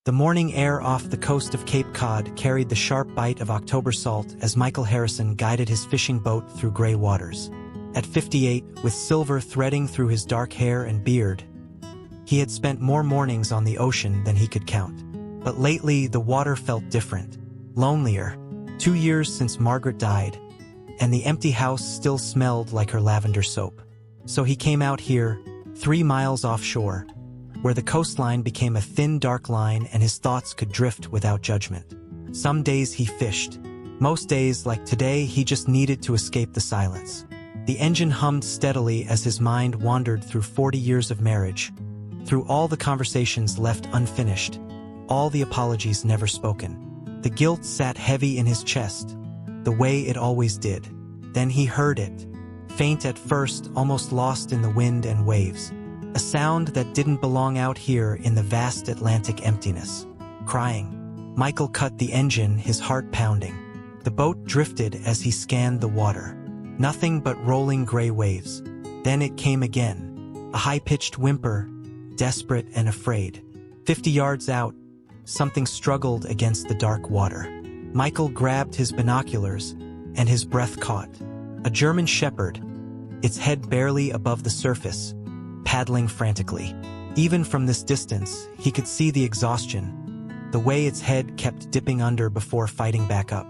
The morning air off the coast of Cape Cod carried the sharp bite of October salt as Michael Harrison guided his fishing boat through gray waters. At 58, with silver threading through his dark hair and beard, he had spent more mornings on the ocean than he could count. But lately, the water felt different, lonelier. 2 years since Margaret died, and the empty house still smelled like her lavender soap. So he came out here, 3 miles offshore, where the coastline became a thin, dark line and his thoughts could drift without judgment. Some days he fished. Most days, like today, he just needed to escape the silence. The engine hummed steadily as his mind wandered through 40 years of marriage, through all the conversations left unfinished, all the apologies never spoken. The guilt sat heavy in his chest, the way it always did. Then he heard it, faint at first, almost lost in the wind and waves. A sound that didn't belong out here in the vast Atlantic emptiness. Crying. Michael cut the engine, his heart pounding. The boat drifted as he scanned the water. Nothing but rolling gray waves. Then it came again. A high-pitched whimper, desperate and afraid. 50 yards out, something struggled against the dark water. Michael grabbed his binoculars, and his breath caught. A German shepherd, its head barely above the surface, paddling frantically. Even from this distance, he could see the exhaustion, the way its head kept dipping under before fighting back up.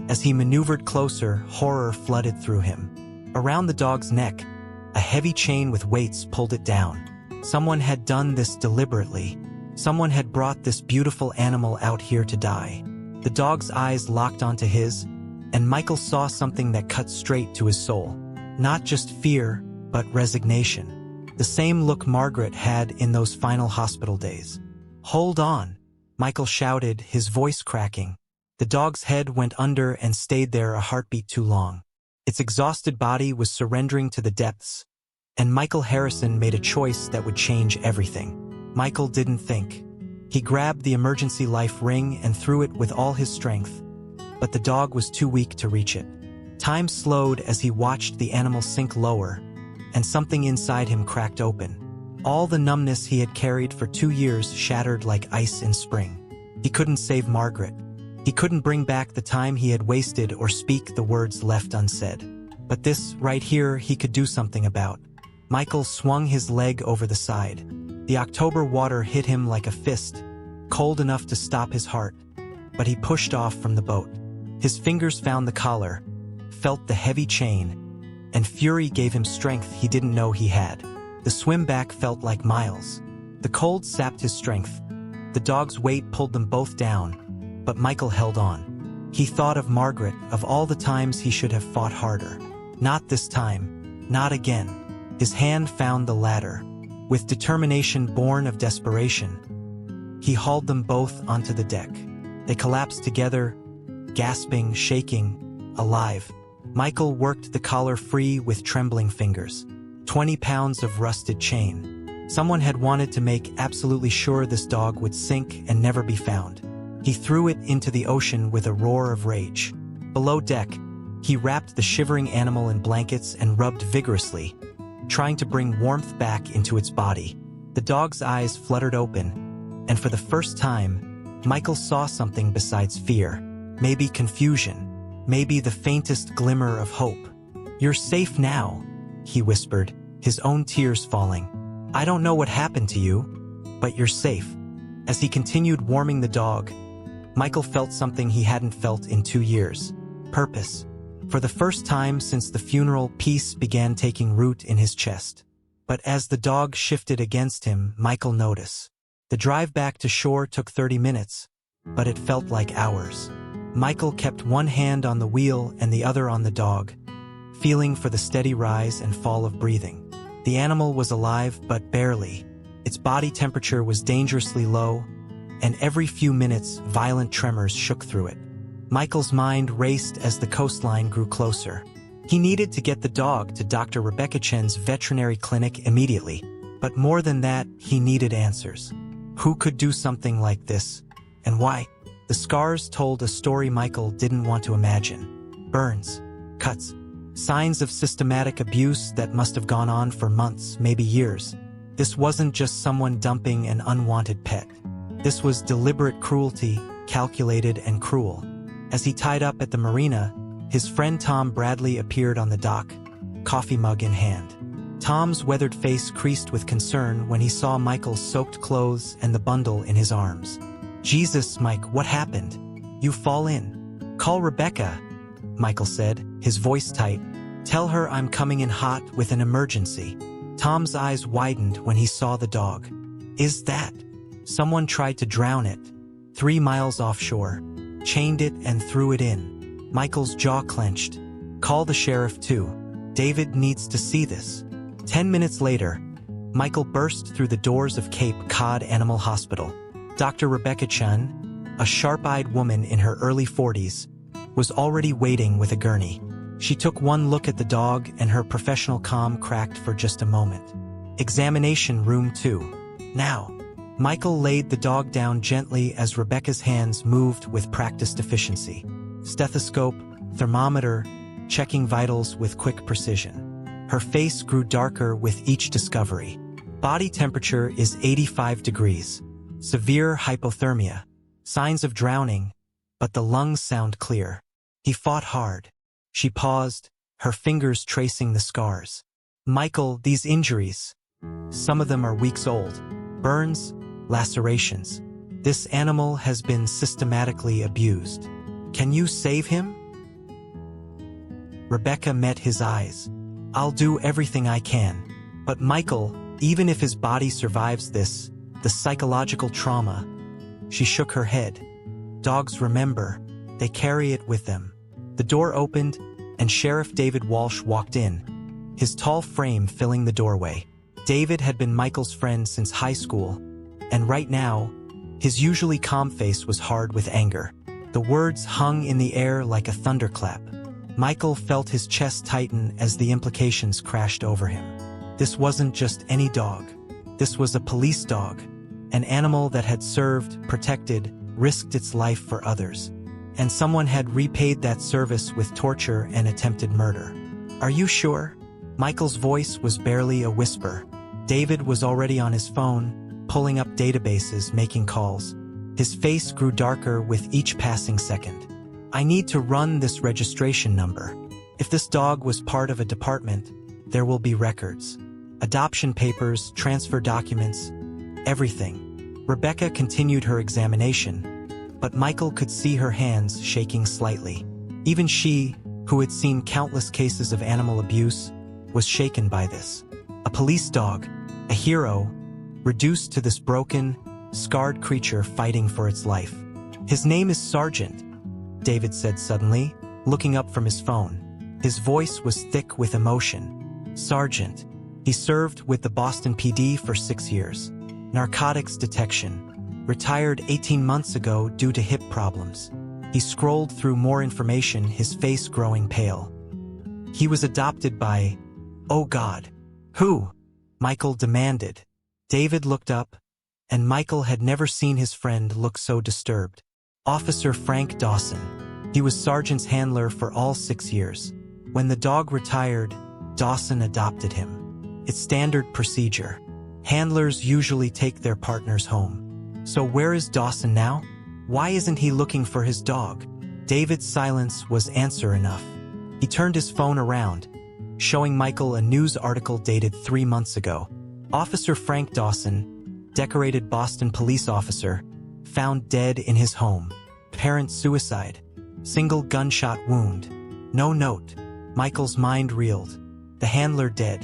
As he maneuvered closer, horror flooded through him. Around the dog's neck, a heavy chain with weights pulled it down. Someone had done this deliberately. Someone had brought this beautiful animal out here to die. The dog's eyes locked onto his, and Michael saw something that cut straight to his soul. Not just fear, but resignation. The same look Margaret had in those final hospital days. "Hold on," Michael shouted, his voice cracking. The dog's head went under and stayed there a heartbeat too long. Its exhausted body was surrendering to the depths, and Michael Harrison made a choice that would change everything. Michael didn't think. He grabbed the emergency life ring and threw it with all his strength, but the dog was too weak to reach it. Time slowed as he watched the animal sink lower, and something inside him cracked open. All the numbness he had carried for 2 years shattered like ice in spring. He couldn't save Margaret. He couldn't bring back the time he had wasted or speak the words left unsaid. But this, right here, he could do something about. Michael swung his leg over the side. The October water hit him like a fist, cold enough to stop his heart. But he pushed off from the boat. His fingers found the collar, felt the heavy chain, and fury gave him strength he didn't know he had. The swim back felt like miles. The cold sapped his strength. The dog's weight pulled them both down, but Michael held on. He thought of Margaret, of all the times he should have fought harder. Not this time. Not again. His hand found the ladder. With determination born of desperation, he hauled them both onto the deck. They collapsed together, gasping, shaking, alive. Michael worked the collar free with trembling fingers. 20 pounds of rusted chain. Someone had wanted to make absolutely sure this dog would sink and never be found. He threw it into the ocean with a roar of rage. Below deck, he wrapped the shivering animal in blankets and rubbed vigorously, trying to bring warmth back into its body. The dog's eyes fluttered open, and for the first time, Michael saw something besides fear. Maybe confusion. Maybe the faintest glimmer of hope. "You're safe now," he whispered, his own tears falling. "I don't know what happened to you, but you're safe." As he continued warming the dog, Michael felt something he hadn't felt in 2 years. Purpose. For the first time since the funeral, peace began taking root in his chest. But as the dog shifted against him, Michael noticed. The drive back to shore took 30 minutes, but it felt like hours. Michael kept one hand on the wheel and the other on the dog, feeling for the steady rise and fall of breathing. The animal was alive, but barely. Its body temperature was dangerously low, and every few minutes, violent tremors shook through it. Michael's mind raced as the coastline grew closer. He needed to get the dog to Dr. Rebecca Chen's veterinary clinic immediately, but more than that, he needed answers. Who could do something like this, and why? The scars told a story Michael didn't want to imagine. Burns, cuts, signs of systematic abuse that must have gone on for months, maybe years. This wasn't just someone dumping an unwanted pet. This was deliberate cruelty, calculated and cruel. As he tied up at the marina, his friend Tom Bradley appeared on the dock, coffee mug in hand. Tom's weathered face creased with concern when he saw Michael's soaked clothes and the bundle in his arms. "Jesus, Mike, what happened? You fall in." "Call Rebecca," Michael said, his voice tight. "Tell her I'm coming in hot with an emergency." Tom's eyes widened when he saw the dog. "Is that? Someone tried to drown it 3 miles offshore, chained it and threw it in." Michael's jaw clenched. "Call the sheriff too. David needs to see this." 10 minutes later, Michael burst through the doors of Cape Cod Animal Hospital. Dr. Rebecca Chun, a sharp-eyed woman in her early 40s, was already waiting with a gurney. She took one look at the dog and her professional calm cracked for just a moment. "Examination room 2. Now." Michael laid the dog down gently as Rebecca's hands moved with practiced efficiency. Stethoscope, thermometer, checking vitals with quick precision. Her face grew darker with each discovery. Body temperature is 85 degrees. Severe hypothermia. Signs of drowning, but the lungs sound clear. He fought hard. She paused, her fingers tracing the scars. "Michael, these injuries. Some of them are weeks old. Burns, lacerations. This animal has been systematically abused. Can you save him?" Rebecca met his eyes. "I'll do everything I can. But Michael, even if his body survives this, the psychological trauma." She shook her head. "Dogs remember. They carry it with them." The door opened, and Sheriff David Walsh walked in, his tall frame filling the doorway. David had been Michael's friend since high school, and right now, his usually calm face was hard with anger. The words hung in the air like a thunderclap. Michael felt his chest tighten as the implications crashed over him. This wasn't just any dog. This was a police dog, an animal that had served, protected, risked its life for others. And someone had repaid that service with torture and attempted murder. "Are you sure?" Michael's voice was barely a whisper. David was already on his phone, pulling up databases, making calls. His face grew darker with each passing second. "I need to run this registration number. If this dog was part of a department, there will be records. Adoption papers, transfer documents, everything." Rebecca continued her examination, but Michael could see her hands shaking slightly. Even she, who had seen countless cases of animal abuse, was shaken by this. A police dog, a hero, reduced to this broken, scarred creature fighting for its life. "His name is Sergeant," David said suddenly, looking up from his phone. His voice was thick with emotion. "Sergeant. He served with the Boston PD for 6 years. Narcotics detection. Retired 18 months ago due to hip problems." He scrolled through more information, his face growing pale. "He was adopted by... Oh God. Who?" Michael demanded. David looked up, and Michael had never seen his friend look so disturbed. "Officer Frank Dawson. He was Sergeant's handler for all 6 years. When the dog retired, Dawson adopted him. It's standard procedure. Handlers usually take their partners home. So where is Dawson now? Why isn't he looking for his dog?" David's silence was answer enough. He turned his phone around, showing Michael a news article dated 3 months ago. "Officer Frank Dawson, decorated Boston police officer, found dead in his home. Parent suicide. Single gunshot wound. No note." Michael's mind reeled. The handler dead.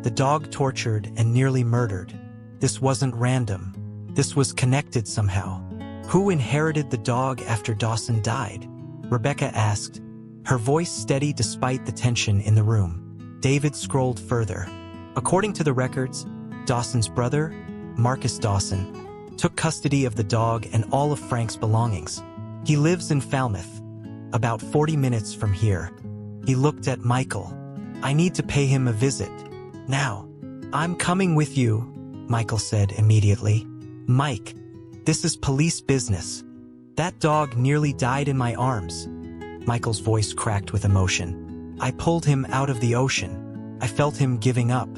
The dog tortured and nearly murdered. This wasn't random. This was connected somehow. Who inherited the dog after Dawson died? Rebecca asked, her voice steady despite the tension in the room. David scrolled further. According to the records, Dawson's brother, Marcus Dawson, took custody of the dog and all of Frank's belongings. He lives in Falmouth, about 40 minutes from here. He looked at Michael. "I need to pay him a visit. Now." "I'm coming with you," Michael said immediately. "Mike, this is police business. That dog nearly died in my arms." Michael's voice cracked with emotion. "I pulled him out of the ocean. I felt him giving up.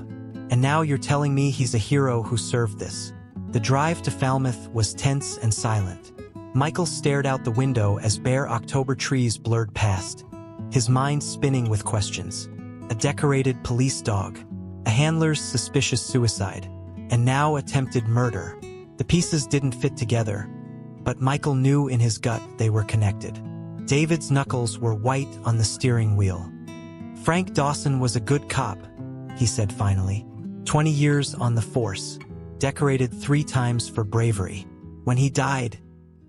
And now you're telling me he's a hero who served this. The drive to Falmouth was tense and silent. Michael stared out the window as bare October trees blurred past, his mind spinning with questions. A decorated police dog, a handler's suspicious suicide, and now attempted murder. The pieces didn't fit together, but Michael knew in his gut they were connected. David's knuckles were white on the steering wheel. Frank Dawson was a good cop, he said finally. 20 years on the force, decorated 3 times for bravery. When he died,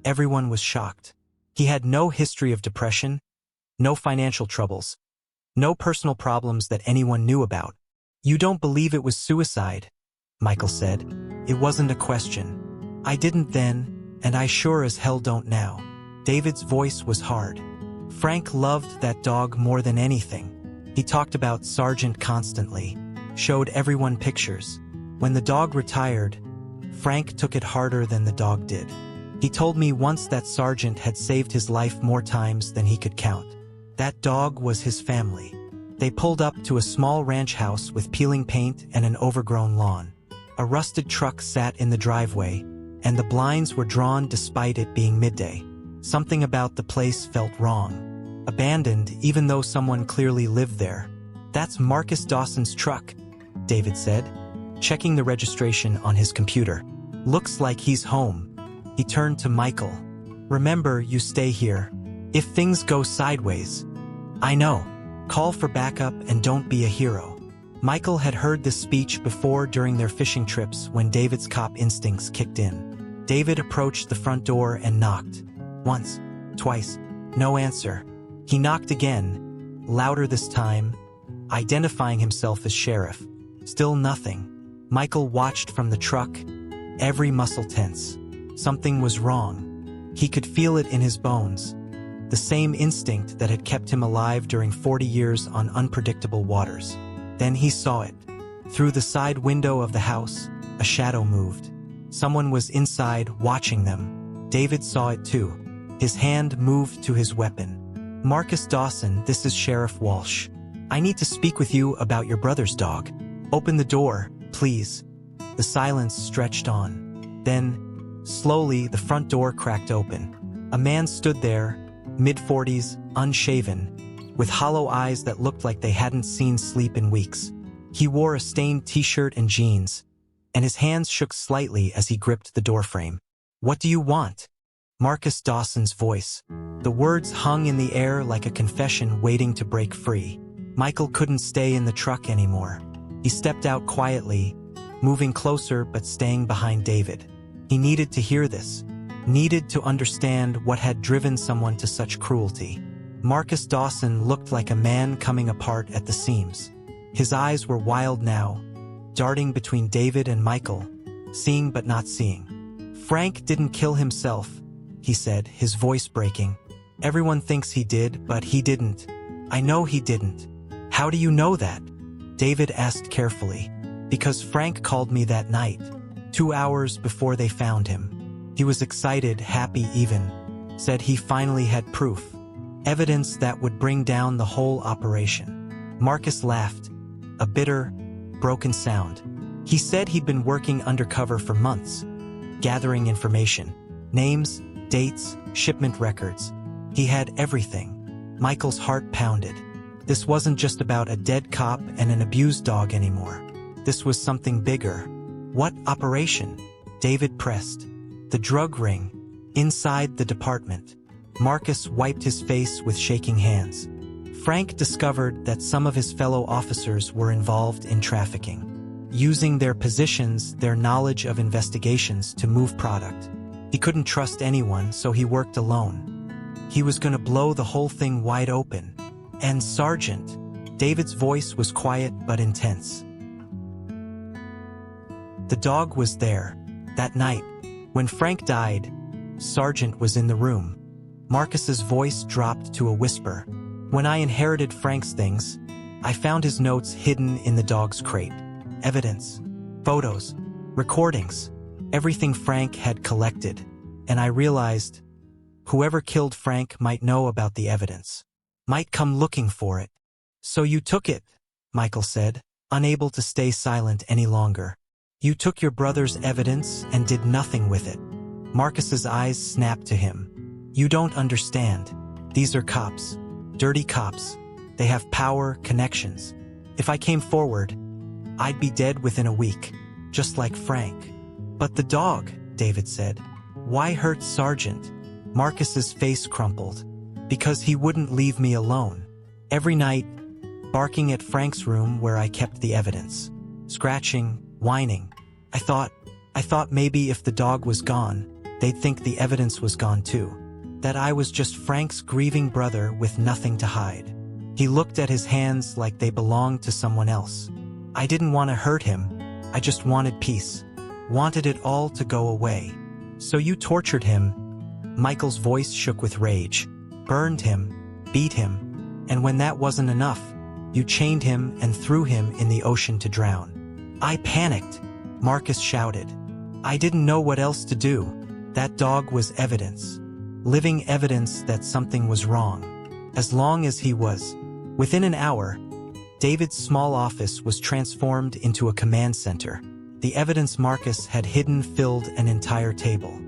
everyone was shocked. He had no history of depression, no financial troubles, no personal problems that anyone knew about. "You don't believe it was suicide?" Michael said. "It wasn't a question. I didn't then, and I sure as hell don't now." David's voice was hard. Frank loved that dog more than anything. He talked about Sergeant constantly, showed everyone pictures. When the dog retired, Frank took it harder than the dog did. He told me once that Sergeant had saved his life more times than he could count. That dog was his family. They pulled up to a small ranch house with peeling paint and an overgrown lawn. A rusted truck sat in the driveway, and the blinds were drawn despite it being midday. Something about the place felt wrong. Abandoned, even though someone clearly lived there. "That's Marcus Dawson's truck," David said, checking the registration on his computer. "Looks like he's home." He turned to Michael. "Remember, you stay here. If things go sideways." "I know. Call for backup and don't be a hero." Michael had heard this speech before during their fishing trips when David's cop instincts kicked in. David approached the front door and knocked. Once, twice, no answer. He knocked again, louder this time, identifying himself as sheriff. Still nothing. Michael watched from the truck, every muscle tense. Something was wrong. He could feel it in his bones. The same instinct that had kept him alive during 40 years on unpredictable waters. Then he saw it. Through the side window of the house, a shadow moved. Someone was inside watching them. David saw it too. His hand moved to his weapon. "Marcus Dawson, this is Sheriff Walsh. I need to speak with you about your brother's dog. Open the door, please." The silence stretched on. Then, slowly, the front door cracked open. A man stood there, mid-40s, unshaven, with hollow eyes that looked like they hadn't seen sleep in weeks. He wore a stained t-shirt and jeans, and his hands shook slightly as he gripped the doorframe. "What do you want?" Marcus Dawson's voice. The words hung in the air like a confession waiting to break free. Michael couldn't stay in the truck anymore. He stepped out quietly, moving closer but staying behind David. He needed to hear this, needed to understand what had driven someone to such cruelty. Marcus Dawson looked like a man coming apart at the seams. His eyes were wild now, darting between David and Michael, seeing but not seeing. "Frank didn't kill himself," he said, his voice breaking. "Everyone thinks he did, but he didn't. I know he didn't." "How do you know that?" David asked carefully. "Because Frank called me that night, 2 hours before they found him. He was excited, happy even. Said he finally had proof. Evidence that would bring down the whole operation." Marcus laughed, a bitter, broken sound. "He said he'd been working undercover for months, gathering information. Names, dates, shipment records. He had everything." Michael's heart pounded. This wasn't just about a dead cop and an abused dog anymore. This was something bigger. "What operation?" David pressed. "The drug ring, inside the department." Marcus wiped his face with shaking hands. Frank discovered that some of his fellow officers were involved in trafficking, using their positions, their knowledge of investigations to move product. He couldn't trust anyone, so he worked alone. He was going to blow the whole thing wide open. "And Sergeant," David's voice was quiet but intense. "The dog was there, that night. When Frank died, Sergeant was in the room." Marcus's voice dropped to a whisper. "When I inherited Frank's things, I found his notes hidden in the dog's crate. Evidence, photos, recordings, everything Frank had collected. And I realized, whoever killed Frank might know about the evidence, might come looking for it." "So you took it," Michael said, unable to stay silent any longer. You took your brother's evidence and did nothing with it. Marcus's eyes snapped to him. You don't understand. These are cops. Dirty cops. They have power, connections. If I came forward, I'd be dead within a week, just like Frank. But the dog, David said. Why hurt Sergeant? Marcus's face crumpled. Because he wouldn't leave me alone. Every night, barking at Frank's room where I kept the evidence. Scratching, whining. I thought maybe if the dog was gone, they'd think the evidence was gone too. That I was just Frank's grieving brother with nothing to hide. He looked at his hands like they belonged to someone else. I didn't want to hurt him. I just wanted peace. Wanted it all to go away. So you tortured him. Michael's voice shook with rage. Burned him, beat him, and when that wasn't enough, you chained him and threw him in the ocean to drown. I panicked, Marcus shouted. I didn't know what else to do. That dog was evidence. Living evidence that something was wrong. As long as he was. Within an hour, David's small office was transformed into a command center. The evidence Marcus had hidden filled an entire table.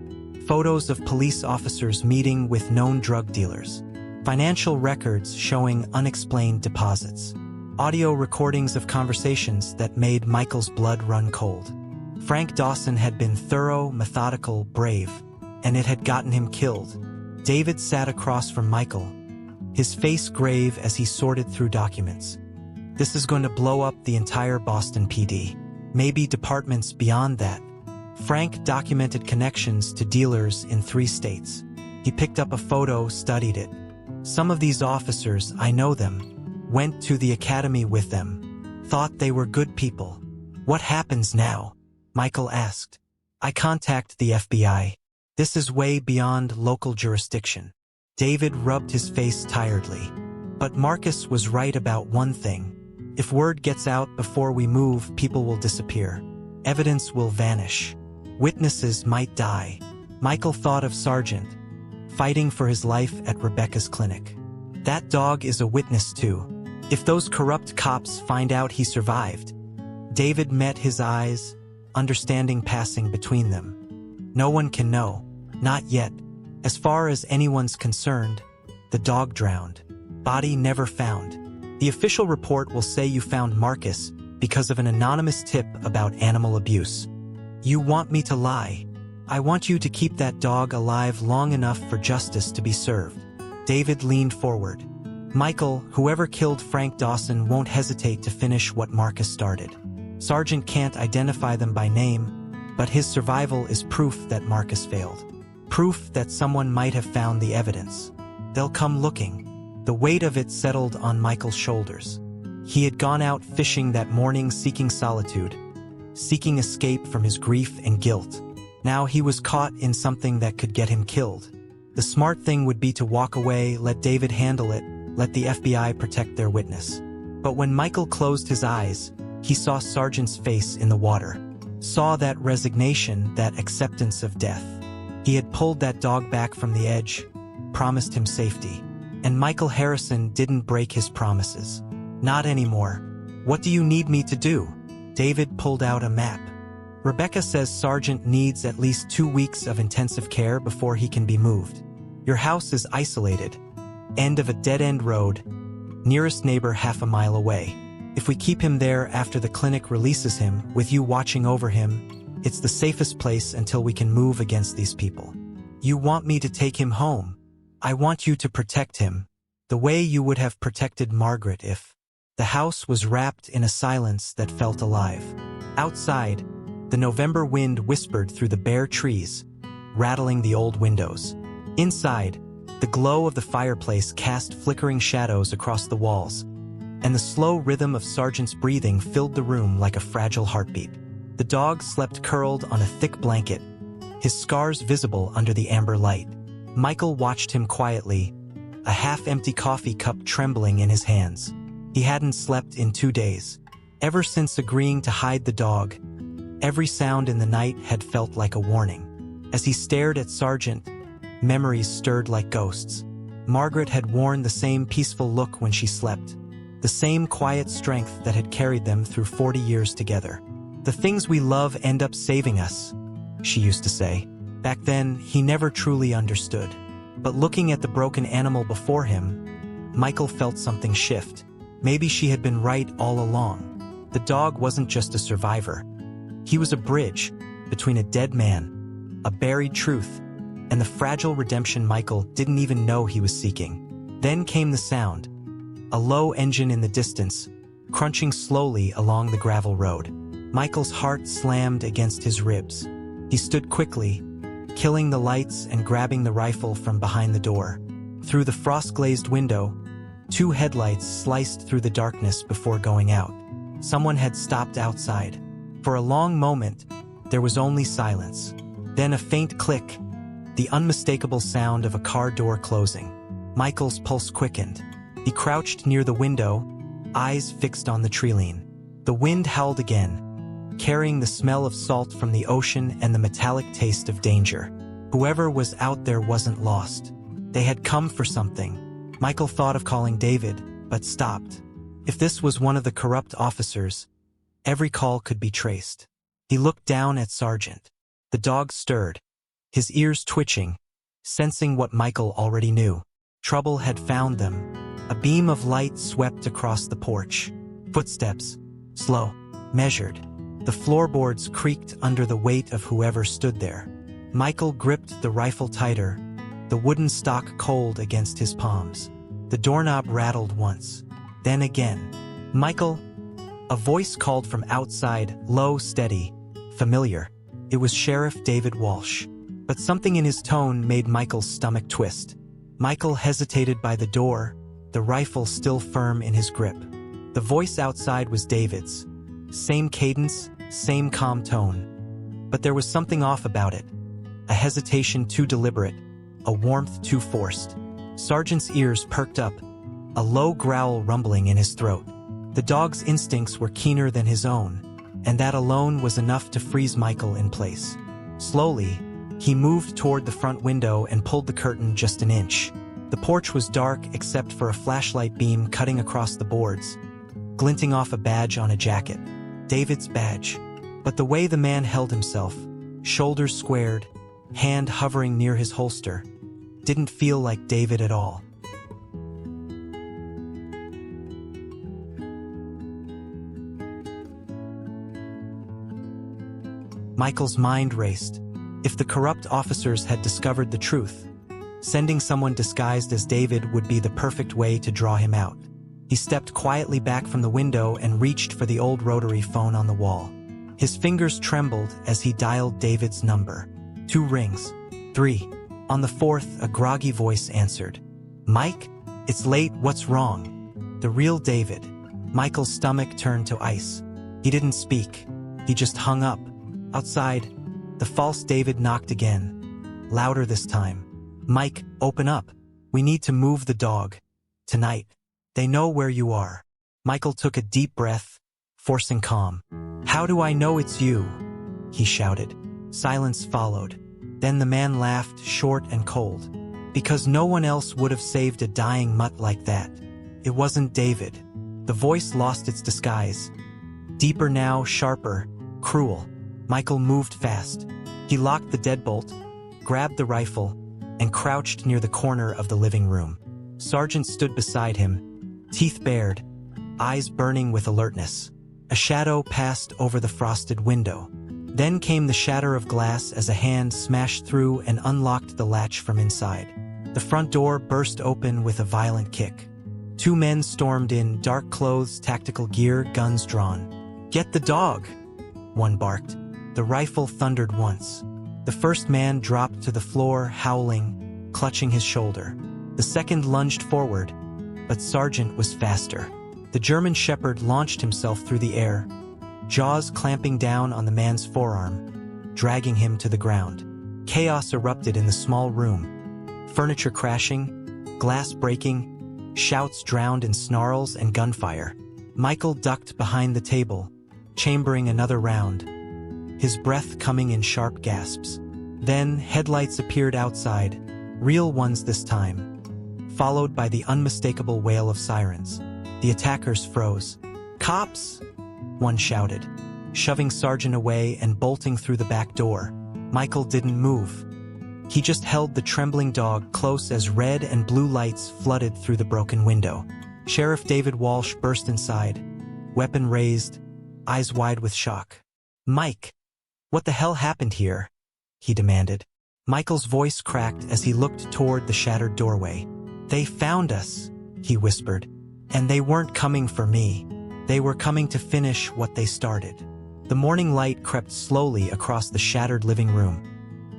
Photos of police officers meeting with known drug dealers. Financial records showing unexplained deposits. Audio recordings of conversations that made Michael's blood run cold. Frank Dawson had been thorough, methodical, brave, and it had gotten him killed. David sat across from Michael, his face grave as he sorted through documents. This is going to blow up the entire Boston PD. Maybe departments beyond that. Frank documented connections to dealers in 3 states. He picked up a photo, studied it. Some of these officers, I know them, went to the academy with them, thought they were good people. What happens now? Michael asked. I contact the FBI. This is way beyond local jurisdiction. David rubbed his face tiredly. But Marcus was right about one thing. If word gets out before we move, people will disappear. Evidence will vanish. Witnesses might die. Michael thought of Sergeant, fighting for his life at Rebecca's clinic. That dog is a witness too. If those corrupt cops find out he survived. David met his eyes, understanding passing between them. No one can know. Not yet. As far as anyone's concerned, the dog drowned. Body never found. The official report will say you found Marcus because of an anonymous tip about animal abuse. You want me to lie. I want you to keep that dog alive long enough for justice to be served. David leaned forward. Michael, whoever killed Frank Dawson won't hesitate to finish what Marcus started. Sergeant can't identify them by name, but his survival is proof that Marcus failed. Proof that someone might have found the evidence. They'll come looking. The weight of it settled on Michael's shoulders. He had gone out fishing that morning seeking solitude, seeking escape from his grief and guilt. Now he was caught in something that could get him killed. The smart thing would be to walk away, let David handle it, let the FBI protect their witness. But when Michael closed his eyes, he saw Sergeant's face in the water. Saw that resignation, that acceptance of death. He had pulled that dog back from the edge, promised him safety. And Michael Harrison didn't break his promises. Not anymore. What do you need me to do? David pulled out a map. Rebecca says Sergeant needs at least 2 weeks of intensive care before he can be moved. Your house is isolated. End of a dead-end road. Nearest neighbor half a mile away. If we keep him there after the clinic releases him, with you watching over him, it's the safest place until we can move against these people. You want me to take him home. I want you to protect him, the way you would have protected Margaret if... The house was wrapped in a silence that felt alive. Outside, the November wind whispered through the bare trees, rattling the old windows. Inside, the glow of the fireplace cast flickering shadows across the walls, and the slow rhythm of Sergeant's breathing filled the room like a fragile heartbeat. The dog slept curled on a thick blanket, his scars visible under the amber light. Michael watched him quietly, a half-empty coffee cup trembling in his hands. He hadn't slept in 2 days. Ever since agreeing to hide the dog, every sound in the night had felt like a warning. As he stared at Sergeant, memories stirred like ghosts. Margaret had worn the same peaceful look when she slept, the same quiet strength that had carried them through 40 years together. "The things we love end up saving us," she used to say. Back then, he never truly understood. But looking at the broken animal before him, Michael felt something shift. Maybe she had been right all along. The dog wasn't just a survivor. He was a bridge between a dead man, a buried truth, and the fragile redemption Michael didn't even know he was seeking. Then came the sound, a low engine in the distance, crunching slowly along the gravel road. Michael's heart slammed against his ribs. He stood quickly, killing the lights and grabbing the rifle from behind the door. Through the frost-glazed window, 2 headlights sliced through the darkness before going out. Someone had stopped outside. For a long moment, there was only silence. Then a faint click, the unmistakable sound of a car door closing. Michael's pulse quickened. He crouched near the window, eyes fixed on the treeline. The wind howled again, carrying the smell of salt from the ocean and the metallic taste of danger. Whoever was out there wasn't lost. They had come for something. Michael thought of calling David, but stopped. If this was one of the corrupt officers, every call could be traced. He looked down at Sergeant. The dog stirred, his ears twitching, sensing what Michael already knew. Trouble had found them. A beam of light swept across the porch. Footsteps, slow, measured. The floorboards creaked under the weight of whoever stood there. Michael gripped the rifle tighter, the wooden stock cold against his palms. The doorknob rattled once, then again. "Michael?" A voice called from outside, low, steady, familiar. It was Sheriff David Walsh. But something in his tone made Michael's stomach twist. Michael hesitated by the door, the rifle still firm in his grip. The voice outside was David's. Same cadence, same calm tone. But there was something off about it. A hesitation too deliberate, a warmth too forced. Sergeant's ears perked up, a low growl rumbling in his throat. The dog's instincts were keener than his own, and that alone was enough to freeze Michael in place. Slowly, he moved toward the front window and pulled the curtain just an inch. The porch was dark except for a flashlight beam cutting across the boards, glinting off a badge on a jacket. David's badge. But the way the man held himself, shoulders squared, hand hovering near his holster, didn't feel like David at all. Michael's mind raced. If the corrupt officers had discovered the truth, sending someone disguised as David would be the perfect way to draw him out. He stepped quietly back from the window and reached for the old rotary phone on the wall. His fingers trembled as he dialed David's number. 2 rings. 3. On the 4th, a groggy voice answered. "Mike? It's late, what's wrong?" The real David. Michael's stomach turned to ice. He didn't speak. He just hung up. Outside, the false David knocked again. Louder this time. "Mike, open up. We need to move the dog. Tonight. They know where you are." Michael took a deep breath, forcing calm. "How do I know it's you?" he shouted. Silence followed. Then the man laughed, short and cold. "Because no one else would have saved a dying mutt like that. It wasn't David." The voice lost its disguise. Deeper now, sharper, cruel. Michael moved fast. He locked the deadbolt, grabbed the rifle, and crouched near the corner of the living room. Sergeant stood beside him, teeth bared, eyes burning with alertness. A shadow passed over the frosted window. Then came the shatter of glass as a hand smashed through and unlocked the latch from inside. The front door burst open with a violent kick. 2 men stormed in, dark clothes, tactical gear, guns drawn. "Get the dog!" one barked. The rifle thundered once. The first man dropped to the floor, howling, clutching his shoulder. The second lunged forward, but Sergeant was faster. The German shepherd launched himself through the air, jaws clamping down on the man's forearm, dragging him to the ground. Chaos erupted in the small room. Furniture crashing, glass breaking, shouts drowned in snarls and gunfire. Michael ducked behind the table, chambering another round, his breath coming in sharp gasps. Then headlights appeared outside, real ones this time, followed by the unmistakable wail of sirens. The attackers froze. "Cops!" one shouted. shoving Sargent away and bolting through the back door. Michael didn't move. He just held the trembling dog close as red and blue lights flooded through the broken window. Sheriff David Walsh burst inside, weapon raised, eyes wide with shock. "Mike, what the hell happened here?" he demanded. Michael's voice cracked as he looked toward the shattered doorway. "They found us," he whispered. "And they weren't coming for me. They were coming to finish what they started." The morning light crept slowly across the shattered living room,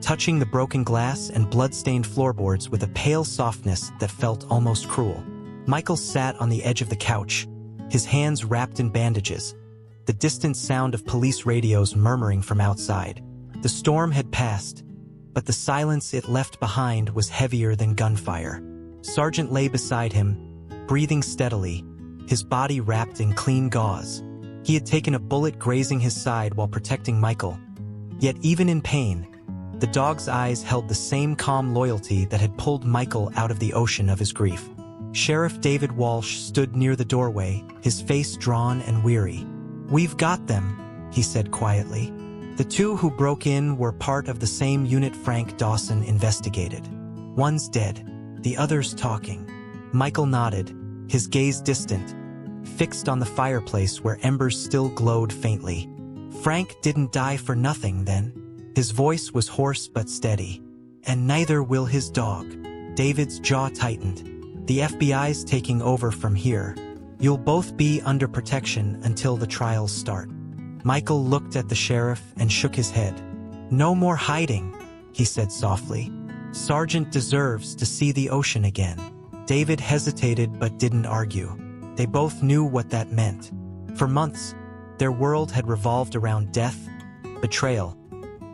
touching the broken glass and blood-stained floorboards with a pale softness that felt almost cruel. Michael sat on the edge of the couch, his hands wrapped in bandages, the distant sound of police radios murmuring from outside. The storm had passed, but the silence it left behind was heavier than gunfire. Sargent lay beside him, breathing steadily, his body wrapped in clean gauze. He had taken a bullet grazing his side while protecting Michael. Yet even in pain, the dog's eyes held the same calm loyalty that had pulled Michael out of the ocean of his grief. Sheriff David Walsh stood near the doorway, his face drawn and weary. "We've got them," he said quietly. "The two who broke in were part of the same unit Frank Dawson investigated. One's dead, the other's talking." Michael nodded, his gaze distant, fixed on the fireplace where embers still glowed faintly. "Frank didn't die for nothing, then." His voice was hoarse but steady. "And neither will his dog." David's jaw tightened. "The FBI's taking over from here. You'll both be under protection until the trials start." Michael looked at the sheriff and shook his head. "No more hiding," he said softly. "Sargent deserves to see the ocean again." David hesitated but didn't argue. They both knew what that meant. For months, their world had revolved around death, betrayal,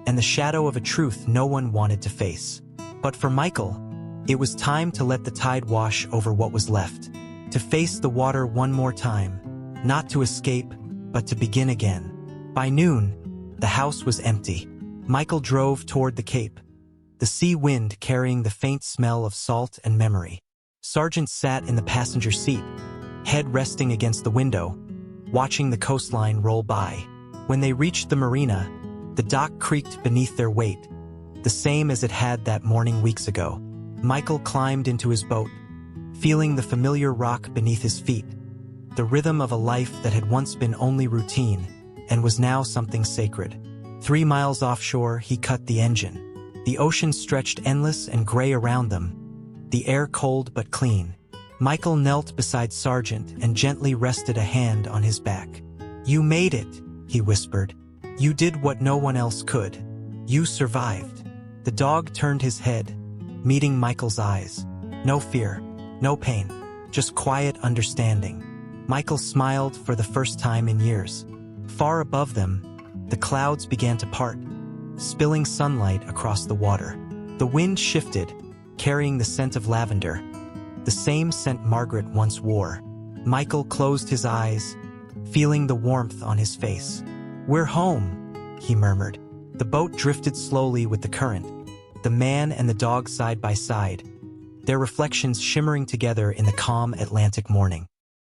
and the shadow of a truth no one wanted to face. But for Michael, it was time to let the tide wash over what was left, to face the water one more time, not to escape, but to begin again. By noon, the house was empty. Michael drove toward the Cape, the sea wind carrying the faint smell of salt and memory. Sargent sat in the passenger seat, head resting against the window, watching the coastline roll by. When they reached the marina, the dock creaked beneath their weight, the same as it had that morning weeks ago. Michael climbed into his boat, feeling the familiar rock beneath his feet, the rhythm of a life that had once been only routine and was now something sacred. 3 miles offshore, he cut the engine. The ocean stretched endless and gray around them, the air cold but clean. Michael knelt beside Sargent and gently rested a hand on his back. "You made it," he whispered. "You did what no one else could. You survived." The dog turned his head, meeting Michael's eyes. No fear, no pain, just quiet understanding. Michael smiled for the first time in years. Far above them, the clouds began to part, spilling sunlight across the water. The wind shifted, carrying the scent of lavender, the same scent Margaret once wore. Michael closed his eyes, feeling the warmth on his face. "We're home," he murmured. The boat drifted slowly with the current, the man and the dog side by side, their reflections shimmering together in the calm Atlantic morning.